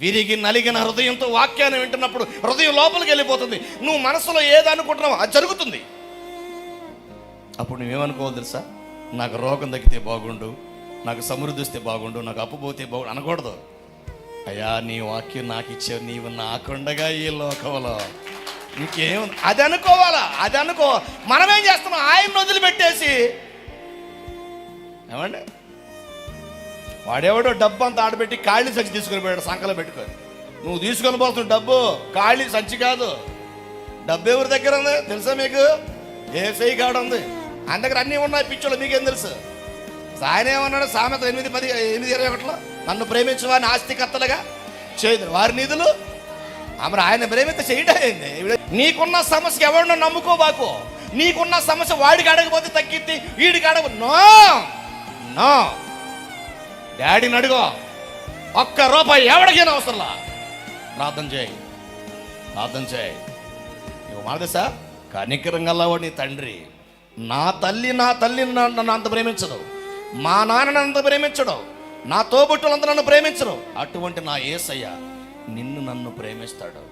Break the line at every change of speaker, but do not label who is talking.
విరిగి నలిగిన హృదయంతో వాక్యాన్ని వింటున్నప్పుడు హృదయం లోపలికి వెళ్ళిపోతుంది. నువ్వు మనసులో ఏదనుకుంటున్నావు అది జరుగుతుంది. అప్పుడు నువ్వేమనుకోవాలి తెలుసా? నాకు రోగం తగ్గితే బాగుండు, నాకు సమృద్ధి వస్తే బాగుండు, నాకు అప్పు పోతే బాగుండు అనకూడదు. అయ్యా నీ వాక్యం నాకు ఇచ్చావు, నీవు నాకుండగా ఈ లోకంలో ఇంకేం అది అనుకోవాలా. అది అనుకో. మనమేం చేస్తున్నాం? ఆయన వదిలిపెట్టేసి ఏమండి, వాడెవడో డబ్బు అంతా ఆడబెట్టి ఖాళీ సంచి తీసుకొని పోయాడు సంకలో పెట్టుకొని. నువ్వు తీసుకొని పోతున్న డబ్బు ఖాళీ సంచి కాదు. డబ్బు ఎవరి దగ్గర ఉంది తెలుసా మీకు? ఏసై కాడ ఉంది. ఆయన దగ్గర అన్నీ ఉన్నాయి పిచ్చోళ్ళు, మీకేం తెలుసు? ఆయన ఏమన్నాడు? సామెత 8:21 నన్ను ప్రేమించిన వారిని ఆస్తికర్తలుగా చేయదు, వారి నిధులు మరి ఆయన ప్రేమిత చేయడం అయింది. నీకున్న సమస్య ఎవరినో నమ్ముకోబాకు. నీకున్న సమస్య వాడికి అడగపోతే తగ్గిద్ది, వీడికి అడగ నో నో డాడీని అడుగో. ₹1 ఎవడికైనా అవసరంలా. ప్రార్థన చేయి, ప్రార్థన చేయి. నీకు మాట తెలుసా? కనికరంగా వాడు నీ తండ్రి. నా తల్లి నన్ను అంత ప్రేమించదు, మా నాన్న అంత ప్రేమించడు, నా తోబుట్టులంతా నన్ను ప్రేమించరు. అటువంటి నా యేసయ్య నిన్ను నన్ను ప్రేమిస్తాడు.